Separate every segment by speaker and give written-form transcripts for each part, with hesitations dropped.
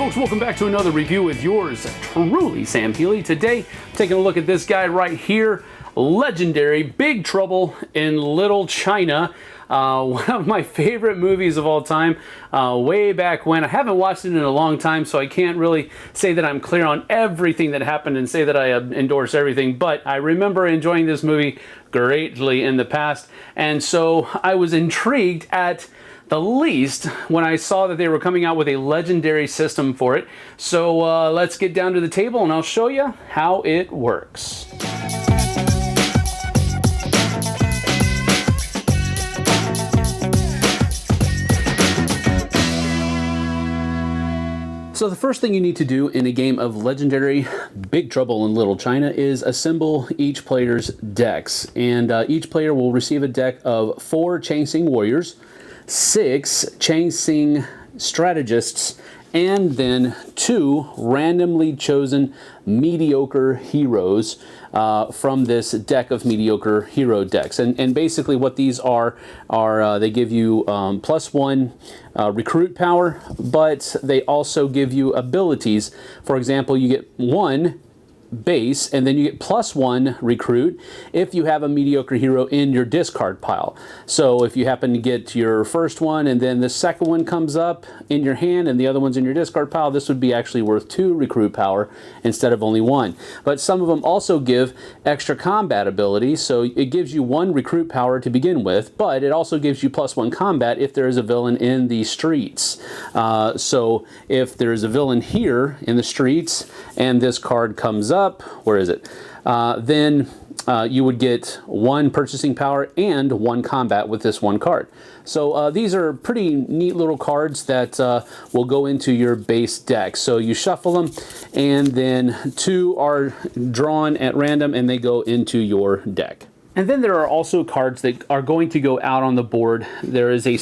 Speaker 1: folks, welcome back to another review with yours truly, Sam Healey. Today, taking a look at this guy right here, legendary Big Trouble in Little China. One of my favorite movies of all time, way back when. I haven't watched it in a long time, so I can't really say that I'm clear on everything that happened and say that I endorse everything, but I remember enjoying this movie greatly in the past, and so I was intrigued at the least when I saw that they were coming out with a legendary system for it. So let's get down to the table and I'll show you how it works. So the first thing you need to do in a game of legendary Big Trouble in Little China is assemble each player's decks. And each player will receive a deck of 4 Chasing Warriors, 6 Chasing Strategists, and then 2 randomly chosen mediocre heroes from this deck of mediocre hero decks. And basically what these are they give you +1 recruit power, but they also give you abilities. For example, you get 1 base, and then you get +1 recruit if you have a mediocre hero in your discard pile. So if you happen to get your first one and then the second one comes up in your hand and the other one's in your discard pile, this would be actually worth 2 recruit power instead of only 1. But some of them also give extra combat ability, so it gives you 1 recruit power to begin with, but it also gives you +1 combat if there is a villain in the streets. So if there's a villain here in the streets and this card comes up, where is it? Then you would get 1 purchasing power and 1 combat with this 1 card. So these are pretty neat little cards that will go into your base deck. So you shuffle them, and then 2 are drawn at random and they go into your deck. And then there are also cards that are going to go out on the board. There is a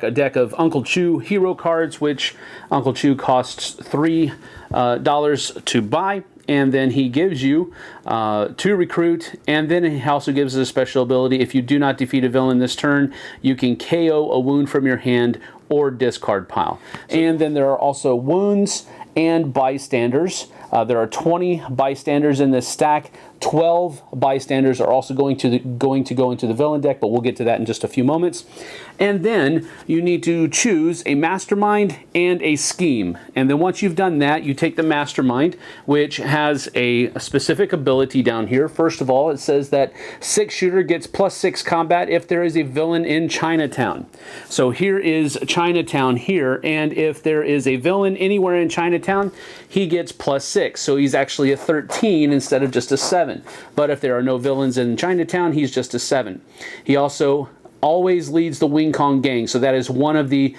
Speaker 1: deck of Uncle Chu hero cards, which Uncle Chu costs $3 to buy. And then he gives you 2 recruit, and then he also gives us a special ability. If you do not defeat a villain this turn, you can KO a wound from your hand or discard pile. And then there are also wounds and bystanders. There are 20 bystanders in this stack. 12 bystanders are also going to go into the villain deck, but we'll get to that in just a few moments. And then you need to choose a mastermind and a scheme. And then once you've done that, you take the mastermind, which has a specific ability down here. First of all, it says that 6 shooter gets +6 combat if there is a villain in Chinatown. So here is Chinatown here, and if there is a villain anywhere in Chinatown, he gets +6. So he's actually a 13 instead of just a 7. But if there are no villains in Chinatown, he's just a 7. He also always leads the Wing Kong gang, so that is one of the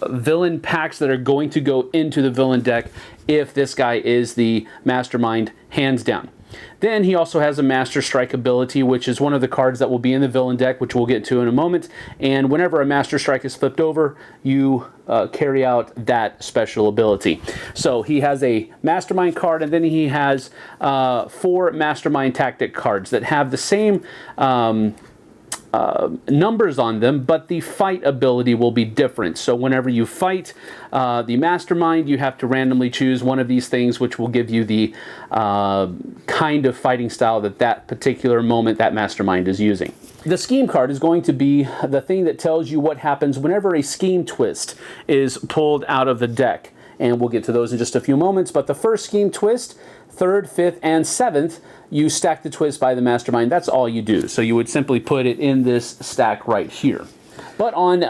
Speaker 1: villain packs that are going to go into the villain deck if this guy is the mastermind, hands down. Then he also has a Master Strike ability, which is one of the cards that will be in the villain deck, which we'll get to in a moment. And whenever a Master Strike is flipped over, you carry out that special ability. So he has a Mastermind card, and then he has 4 Mastermind Tactic cards that have the same numbers on them, but the fight ability will be different. So whenever you fight the mastermind, you have to randomly choose one of these things, which will give you the kind of fighting style that particular moment that mastermind is using. The scheme card is going to be the thing that tells you what happens whenever a scheme twist is pulled out of the deck. And we'll get to those in just a few moments. But the first scheme twist, 3rd, 5th, and 7th, you stack the twist by the mastermind. That's all you do. So you would simply put it in this stack right here. But on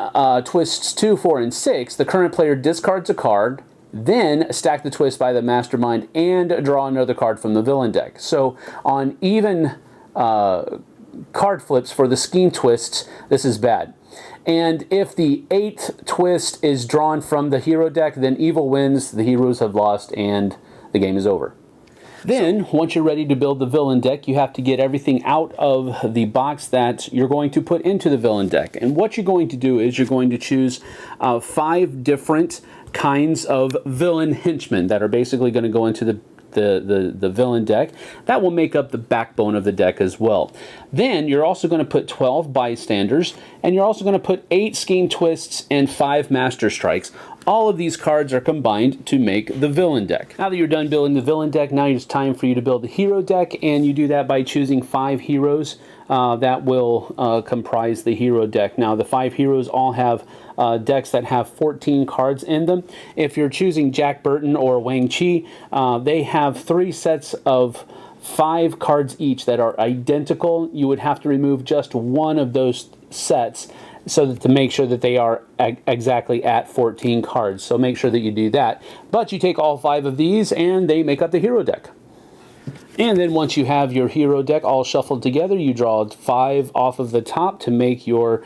Speaker 1: twists 2, 4, and 6, the current player discards a card, then stack the twist by the mastermind and draw another card from the villain deck. So on even card flips for the scheme twists, this is bad. And if the 8th twist is drawn from the hero deck, then evil wins, the heroes have lost, and the game is over. Then, once you're ready to build the villain deck, you have to get everything out of the box that you're going to put into the villain deck. And what you're going to do is you're going to choose 5 different kinds of villain henchmen that are basically going to go into the the villain deck. That will make up the backbone of the deck as well. Then you're also going to put 12 bystanders, and you're also going to put 8 scheme twists and 5 master strikes. All of these cards are combined to make the villain deck. Now that you're done building the villain deck, now it's time for you to build the hero deck, and you do that by choosing 5 heroes that will comprise the hero deck. Now the 5 heroes all have decks that have 14 cards in them. If you're choosing Jack Burton or Wang Chi, they have 3 sets of 5 cards each that are identical. You would have to remove just one of those sets so that to make sure that they are exactly at 14 cards. So make sure that you do that. But you take all 5 of these and they make up the hero deck. And then once you have your hero deck all shuffled together, you draw 5 off of the top to make your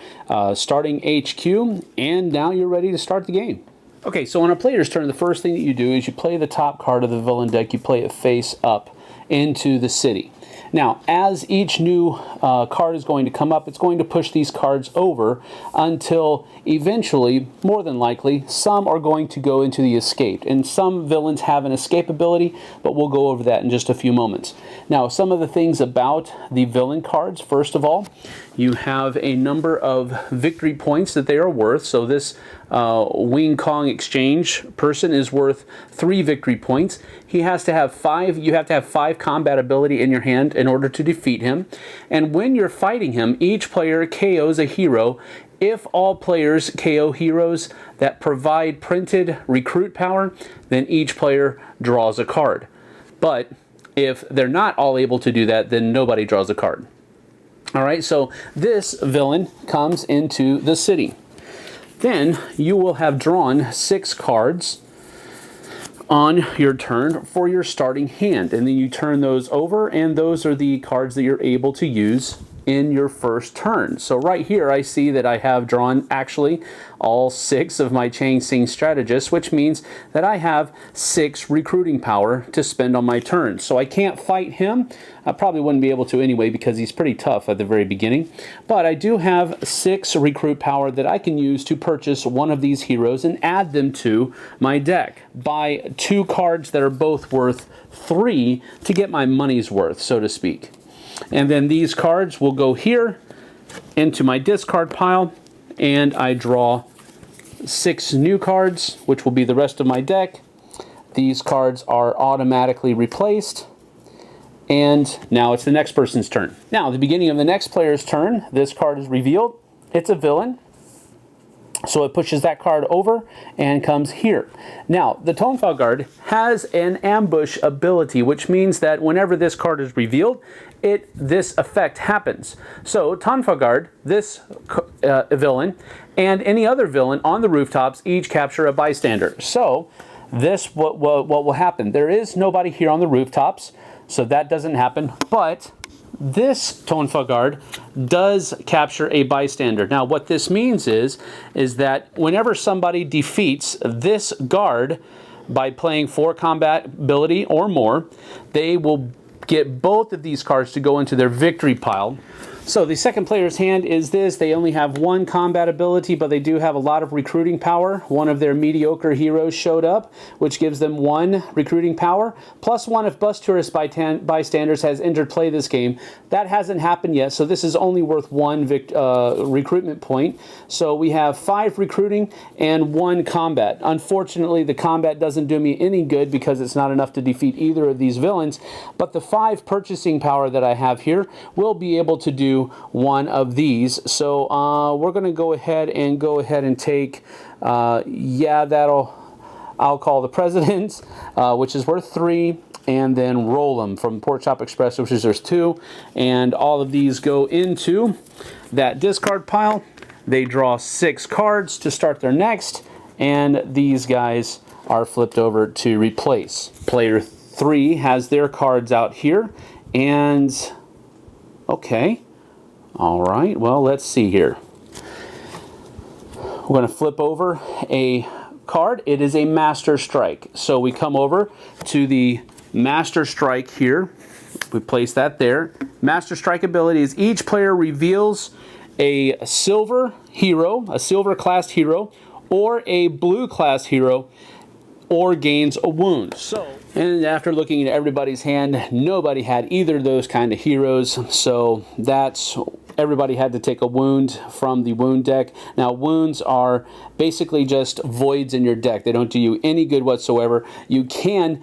Speaker 1: starting HQ, and now you're ready to start the game. Okay, so on a player's turn, the first thing that you do is you play the top card of the villain deck. You play it face up into the city. Now, as each new card is going to come up, it's going to push these cards over until eventually, more than likely, some are going to go into the escape. And some villains have an escape ability, but we'll go over that in just a few moments. Now, some of the things about the villain cards, first of all, you have a number of victory points that they are worth. So this Wing Kong Exchange person is worth 3 victory points. He has to have 5, you have to have 5 combat ability in your hand in order to defeat him. And when you're fighting him, each player KOs a hero if all players KO heroes that provide printed recruit power, then each player draws a card. But if they're not all able to do that, then nobody draws a card. All right, so this villain comes into the city. Then you will have drawn 6 cards on your turn for your starting hand. And then you turn those over, and those are the cards that you're able to use in your first turn. So right here I see that I have drawn actually all 6 of my Chang Sing strategists, which means that I have 6 recruiting power to spend on my turn. So I can't fight him. I probably wouldn't be able to anyway because he's pretty tough at the very beginning. But I do have 6 recruit power that I can use to purchase one of these heroes and add them to my deck. Buy 2 cards that are both worth 3 to get my money's worth, so to speak. And then these cards will go here into my discard pile, and I draw 6 new cards, which will be the rest of my deck. These cards are automatically replaced, and now it's the next person's turn. Now, at the beginning of the next player's turn, this card is revealed. It's a villain. So it pushes that card over and comes here. Now, the Tongfa guard has an ambush ability, which means that whenever this card is revealed, this effect happens. So Tongfa guard, this villain, and any other villain on the rooftops each capture a bystander. So this what will happen. There is nobody here on the rooftops, so that doesn't happen, but this Tongfa guard does capture a bystander. Now what this means is that whenever somebody defeats this guard by playing 4 combat ability or more, they will get both of these cards to go into their victory pile. So the second player's hand is this. They only have 1 combat ability, but they do have a lot of recruiting power. One of their mediocre heroes showed up, which gives them 1 recruiting power, plus 1 if bus tourist bystanders has entered play this game. That hasn't happened yet, so this is only worth 1 recruitment point. So we have 5 recruiting and 1 combat. Unfortunately, the combat doesn't do me any good because it's not enough to defeat either of these villains, but the 5 purchasing power that I have here will be able to do 1 of these. So we're going to go ahead and take, I'll call the President, which is worth 3, and then roll them from Pork Chop Express, which is there's 2, and all of these go into that discard pile. They draw 6 cards to start their next, and these guys are flipped over to replace. Player 3 has their cards out here, and okay. All right, well, let's see here. We're going to flip over a card. It is a Master Strike. So we come over to the Master Strike here. We place that there. Master Strike ability is each player reveals a silver hero, a silver class hero, or a blue class hero, or gains a wound. And after looking at everybody's hand, nobody had either of those kind of heroes, so everybody had to take a wound from the wound deck. Now, wounds are basically just voids in your deck. They don't do you any good whatsoever. You can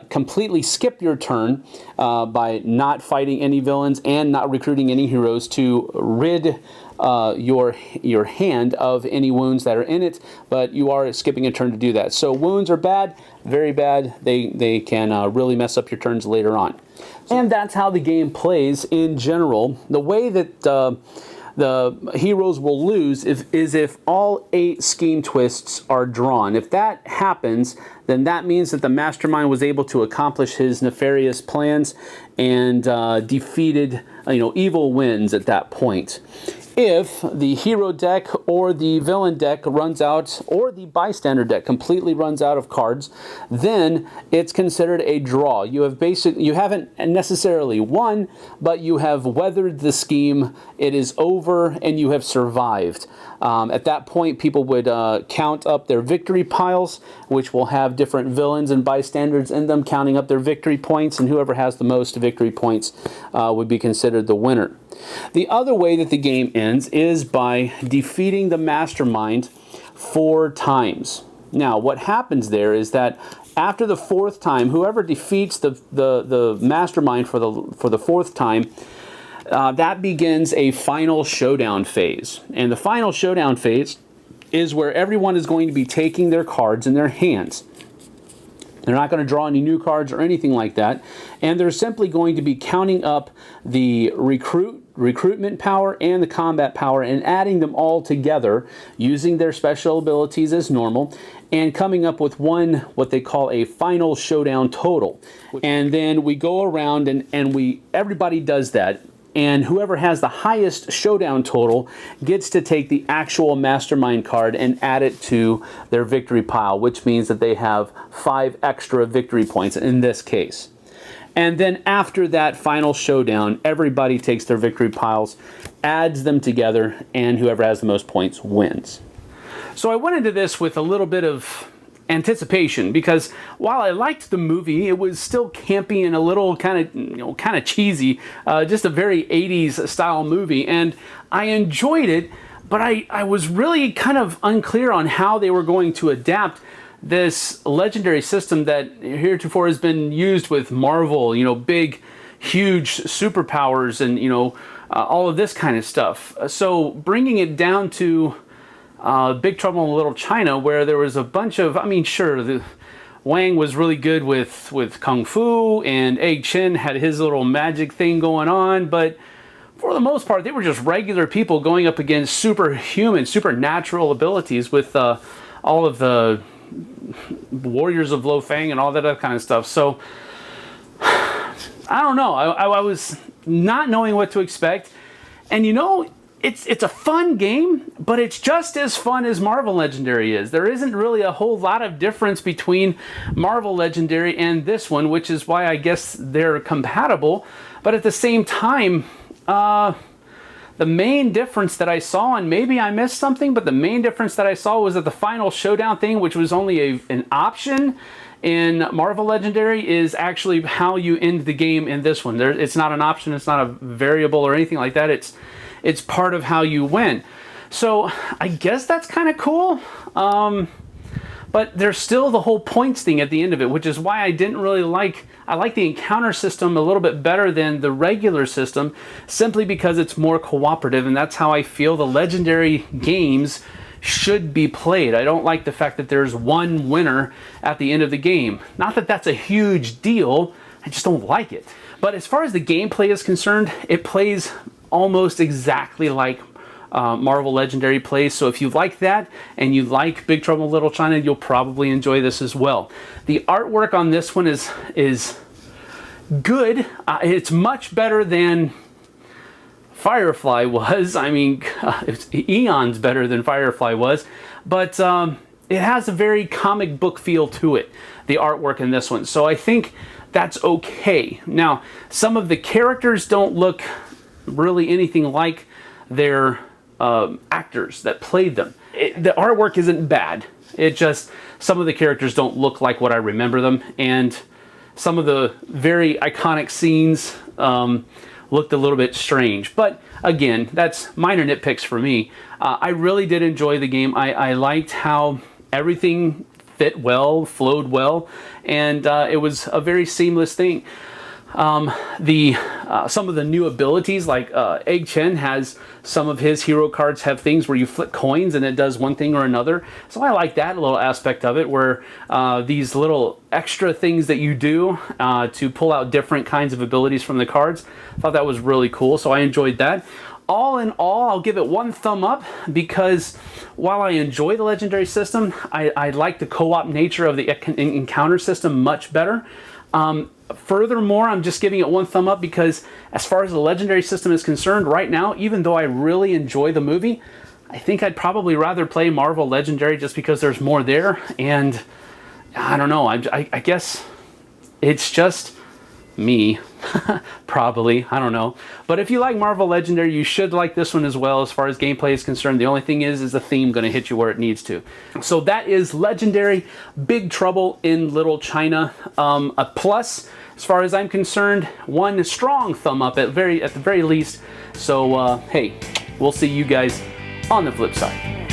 Speaker 1: completely skip your turn by not fighting any villains and not recruiting any heroes to rid your hand of any wounds that are in it, but you are skipping a turn to do that. So wounds are bad, very bad. They can really mess up your turns later on. And that's how the game plays in general. The way that the heroes will lose is if all 8 scheme twists are drawn. If that happens, then that means that the mastermind was able to accomplish his nefarious plans and defeated, evil wins at that point. If the hero deck or the villain deck runs out, or the bystander deck completely runs out of cards, then it's considered a draw. You haven't necessarily won, but you have weathered the scheme. It is over, and you have survived. At that point, people would count up their victory piles, which will have different villains and bystanders in them, counting up their victory points, and whoever has the most victory points would be considered the winner. The other way that the game ends is by defeating the mastermind 4 times. Now, what happens there is that after the 4th time, whoever defeats the mastermind for the 4th time, that begins a final showdown phase. And the final showdown phase is where everyone is going to be taking their cards in their hands. They're not going to draw any new cards or anything like that. And they're simply going to be counting up the recruitment power and the combat power and adding them all together using their special abilities as normal and coming up with what they call a final showdown total. And then we go around and everybody does that. And whoever has the highest showdown total gets to take the actual mastermind card and add it to their victory pile, which means that they have 5 extra victory points in this case. And then after that final showdown, everybody takes their victory piles, adds them together, and whoever has the most points wins. So I went into this with a little bit of anticipation, because while I liked the movie, it was still campy and a little kind of cheesy, just a very 80s style movie, and I enjoyed it, but I was really kind of unclear on how they were going to adapt this legendary system that heretofore has been used with Marvel, big, huge superpowers and, all of this kind of stuff. So bringing it down to Big Trouble in Little China, where there was a bunch of, sure, Wang was really good with Kung Fu, and Egg Chen had his little magic thing going on, but for the most part, they were just regular people going up against superhuman, supernatural abilities with all of the warriors of Lo Fang and all that other kind of stuff. So, I don't know. I was not knowing what to expect, and it's a fun game, but it's just as fun as Marvel Legendary is. There isn't really a whole lot of difference between Marvel Legendary and this one, which is why I guess they're compatible. But at the same time, the main difference that I saw, and maybe I missed something, but the main difference that I saw was that the final showdown thing, which was only an option in Marvel Legendary, is actually how you end the game in this one. It's not an option, it's not a variable or anything like that. It's part of how you win. So I guess that's kind of cool. But there's still the whole points thing at the end of it, which is why I didn't really I like the encounter system a little bit better than the regular system, simply because it's more cooperative, and that's how I feel the legendary games should be played. I don't like the fact that there's one winner at the end of the game. Not that that's a huge deal, I just don't like it. But as far as the gameplay is concerned, it plays almost exactly like Marvel Legendary plays. So if you like that and you like Big Trouble in Little China, you'll probably enjoy this as well. The artwork on this one is good. It's much better than Firefly was. It's eons better than Firefly was, but it has a very comic book feel to it, the artwork in this one. So I think that's okay. Now, some of the characters don't look really anything like their actors that played them. the artwork isn't bad. It just, some of the characters don't look like what I remember them, and some of the very iconic scenes looked a little bit strange. But again, that's minor nitpicks for me. I really did enjoy the game. I liked how everything fit well, flowed well, and it was a very seamless thing. Some of the new abilities, like Egg Chen has some of his hero cards have things where you flip coins and it does one thing or another. So I like that little aspect of it, where these little extra things that you do to pull out different kinds of abilities from the cards. I thought that was really cool, so I enjoyed that. All in all, I'll give it 1 thumb up, because while I enjoy the legendary system, I like the co-op nature of the encounter system much better. Furthermore, I'm just giving it 1 thumb up because as far as the legendary system is concerned right now, even though I really enjoy the movie, I think I'd probably rather play Marvel Legendary just because there's more there. And I don't know, I guess it's just me. Probably, I don't know. But if you like Marvel Legendary, you should like this one as well as far as gameplay is concerned. The only thing is the theme going to hit you where it needs to. So that is Legendary Big Trouble in Little China. A plus, as far as I'm concerned. 1 strong thumb up at the very least. So hey, we'll see you guys on the flip side.